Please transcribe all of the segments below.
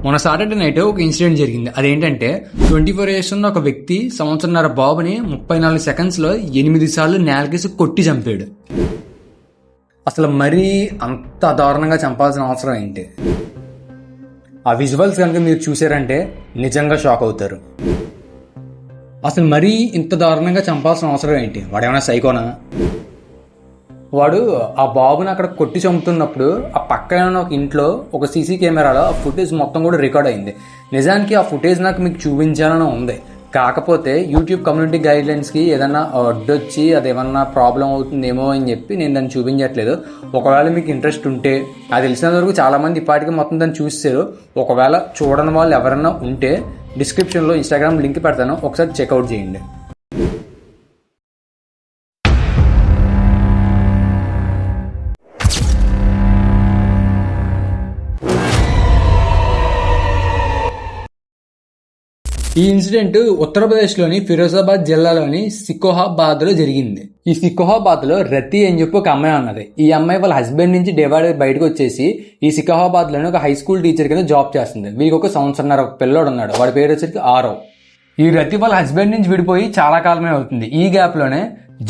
మొన్న Saturday night ఒక incident జరిగింది. అదేంటంటే 24 ఇయర్స్ ఉన్న ఒక వ్యక్తి సంవత్సరన్నర బాబుని 34 సెకండ్స్లో 8 సార్లు నేలకేసి కొట్టి చంపాడు. అసలు మరీ అంత దారుణంగా చంపాల్సిన అవసరం ఏంటి? ఆ విజువల్స్ కనుక మీరు చూసారంటే నిజంగా షాక్ అవుతారు. అసలు మరీ ఇంత దారుణంగా చంపాల్సిన అవసరం ఏంటి? వాడేమైనా సైకోనా? వాడు ఆ బాబుని అక్కడ కొట్టి చంపుతున్నప్పుడు ఆ పక్కన ఉన్న ఒక ఇంట్లో ఒక సీసీ కెమెరాలో ఆ ఫుటేజ్ మొత్తం కూడా రికార్డ్ అయింది. నిజానికి ఆ ఫుటేజ్ నాకు మీకు చూపించాలని ఉంది, కాకపోతే యూట్యూబ్ కమ్యూనిటీ గైడ్లైన్స్కి ఏదన్నా అడ్డొచ్చి అదేమన్నా ప్రాబ్లం అవుతుందేమో అని చెప్పి నేను దాన్ని చూపించట్లేదు. ఒకవేళ మీకు ఇంట్రెస్ట్ ఉంటే, అది తెలిసినంత వరకు చాలామంది ఇప్పటికీ మొత్తం దాన్ని చూస్తారు. ఒకవేళ చూడని వాళ్ళు ఎవరన్నా ఉంటే డిస్క్రిప్షన్లో ఇన్స్టాగ్రామ్ లింక్ పెడతాను, ఒకసారి చెక్అవుట్ చేయండి. ఈ ఇన్సిడెంట్ ఉత్తరప్రదేశ్లోని ఫిరోజాబాద్ జిల్లాలోని సికోహాబాద్లో జరిగింది. ఈ సికోహాబాద్లో రతి అని చెప్పి ఒక అమ్మాయి ఉన్నది. ఈ అమ్మాయి వాళ్ళ హస్బెండ్ నుంచి డివైడ్ బయటకు వచ్చేసి ఈ సికోహాబాద్లోని ఒక హై స్కూల్ టీచర్ కింద జాబ్ చేస్తుంది. వీరికి ఒక సంవత్సరన్నర ఒక పిల్లోడు ఉన్నాడు. వాడి పేరు వచ్చేసి ఆరవ్. ఈ రతి వాళ్ళ హస్బెండ్ నుంచి విడిపోయి చాలా కాలమే అవుతుంది. ఈ గ్యాప్లోనే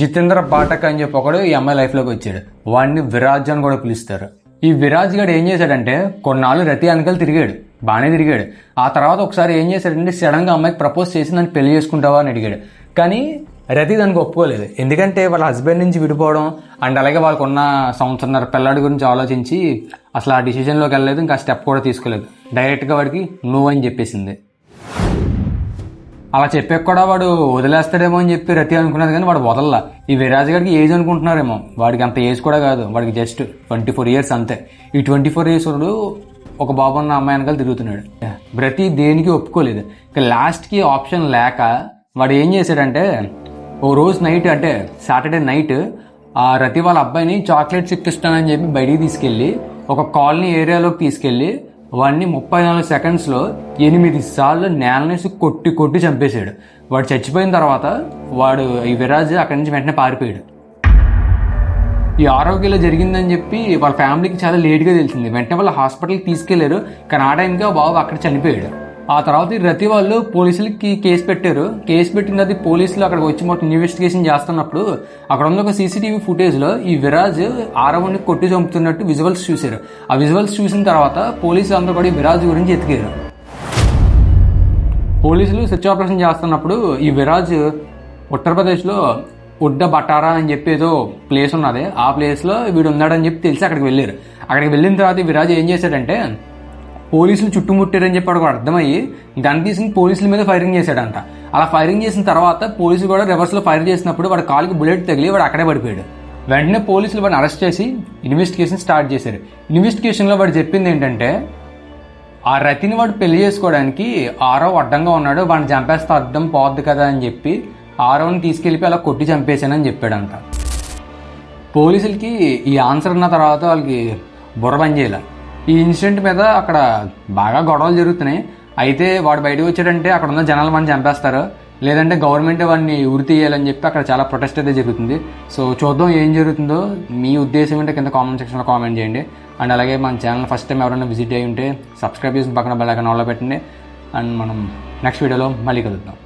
జితేంద్ర బాటక్ అని చెప్పి ఒకడు ఈ అమ్మాయి లైఫ్లోకి వచ్చాడు. వాడిని విరాజ్ అని కూడా పిలుస్తారు. ఈ విరాజ్ గడు ఏం చేశాడంటే కొన్నాళ్ళు రతి వెనకాల తిరిగాడు, బాగానే తిరిగాడు. ఆ తర్వాత ఒకసారి ఏం చేశాడంటే సడన్గా అమ్మాయికి ప్రపోజ్ చేసి నన్ను పెళ్లి చేసుకుంటావా అని అడిగాడు. కానీ రతి దానికి ఒప్పుకోలేదు. ఎందుకంటే వాళ్ళ హస్బెండ్ నుంచి విడిపోవడం అండ్ అలాగే వాళ్ళకున్న సంవత్సరన్నర పిల్లాడి గురించి ఆలోచించి అసలు ఆ డిసిజన్లోకి వెళ్ళలేదు, ఇంకా స్టెప్ కూడా తీసుకోలేదు. డైరెక్ట్గా వాడికి నువ్వు అని చెప్పేసింది. అలా చెప్పాక కూడా వాడు వదిలేస్తాడేమో అని చెప్పి రతి అనుకున్నది, కానీ వాడు వదల్లా. ఈ విరాజ్ గారికి ఏజ్ అనుకుంటున్నారేమో, వాడికి అంత ఏజ్ కూడా కాదు, వాడికి జస్ట్ 24 ఇయర్స్ అంతే. ఈ 24 ఇయర్స్ వాడు ఒక బాబు ఉన్న అమ్మాయి వెనకాల తిరుగుతున్నాడు. రతి దేనికి ఒప్పుకోలేదు. ఇక లాస్ట్కి ఆప్షన్ లేక వాడు ఏం చేశాడంటే ఓ రోజు నైట్, అంటే సాటర్డే నైట్, ఆ రతి వాళ్ళ అబ్బాయిని చాక్లెట్స్ ఇప్పిస్తానని చెప్పి బయటికి తీసుకెళ్ళి ఒక కాలనీ ఏరియాలోకి తీసుకెళ్ళి వాడిని 34 సెకండ్స్లో 8 సార్లు నేలనేసి కొట్టి కొట్టి చంపేశాడు. వాడు చచ్చిపోయిన తర్వాత వాడు ఈ విరాజ్ అక్కడి నుంచి వెంటనే పారిపోయాడు. ఈ ఆరోగ్యంలో జరిగిందని చెప్పి వాళ్ళ ఫ్యామిలీకి చాలా లేట్గా తెలిసింది. వెంటనే వాళ్ళ హాస్పిటల్కి తీసుకెళ్లారు, కానీ ఆ టైంకి ఆ బాబు అక్కడ చనిపోయాడు. ఆ తర్వాత ఈ రతి వాళ్ళు పోలీసులకి కేసు పెట్టారు. కేసు పెట్టిన అది పోలీసులు అక్కడికి వచ్చి మొత్తం ఇన్వెస్టిగేషన్ చేస్తున్నప్పుడు అక్కడ ఉన్న ఒక సీసీటీవీ ఫుటేజ్లో ఈ విరాజ్ ఆరవుని కొట్టి చంపుతున్నట్టు విజువల్స్ చూశారు. ఆ విజువల్స్ చూసిన తర్వాత పోలీసులు అందరూ కూడా ఈ విరాజ్ గురించి ఎతికారు. పోలీసులు సెర్చ్ ఆపరేషన్ చేస్తున్నప్పుడు ఈ విరాజ్ ఉత్తరప్రదేశ్లో ఉడ్డ బటారా అని చెప్పి ఏదో ప్లేస్ ఉన్నది, ఆ ప్లేస్లో వీడు ఉన్నాడని చెప్పి తెలిసి అక్కడికి వెళ్ళారు. అక్కడికి వెళ్ళిన తర్వాత ఈ విరాజ్ ఏం చేశాడంటే పోలీసులు చుట్టుముట్టారని చెప్పి వాడికి అర్థమయ్యి గన్ తీసుకుని పోలీసుల మీద ఫైరింగ్ చేశాడంట. అలా ఫైరింగ్ చేసిన తర్వాత పోలీసులు కూడా రివర్స్లో ఫైర్ చేసినప్పుడు వాడి కాలుకి బుల్లెట్ తగిలి వాడు అక్కడే పడిపోయాడు. వెంటనే పోలీసులు వాడిని అరెస్ట్ చేసి ఇన్వెస్టిగేషన్ స్టార్ట్ చేశారు. ఇన్వెస్టిగేషన్లో వాడు చెప్పింది ఏంటంటే ఆ రతిని వాడు పెళ్లి చేసుకోవడానికి ఆరవ్ అడ్డంగా ఉన్నాడు, వాడిని చంపేస్తే అడ్డం పోద్ది కదా అని చెప్పి ఆరవ్ని తీసుకెళ్ళి అలా కొట్టి చంపేశానని చెప్పాడంట. పోలీసులకి ఈ ఆన్సర్ ఉన్న తర్వాత వాళ్ళకి బుర్ర పని చేయాలి. ఈ ఇన్సిడెంట్ మీద అక్కడ బాగా గొడవలు జరుగుతున్నాయి. అయితే వాడు బయటకు వచ్చాడంటే అక్కడ ఉన్న జనాలు వాడిని చంపేస్తారు, లేదంటే గవర్నమెంట్ వాడిని ఉరి తీయాలని చెప్పి అక్కడ చాలా ప్రొటెస్ట్ అయితే జరుగుతుంది. సో చూద్దాం ఏం జరుగుతుందో. మీ ఉద్దేశం ఏంటో కింద కామెంట్ సెక్షన్లో కామెంట్ చేయండి. అండ్ అలాగే మన ఛానల్ ఫస్ట్ టైం ఎవరైనా విజిట్ అయ్యి ఉంటే సబ్స్క్రైబ్ చేసి పక్కన బెల్ ఐకాన్ ఆన్లో పెట్టండి. అండ్ మనం నెక్స్ట్ వీడియోలో మళ్ళీ కలుద్దాం.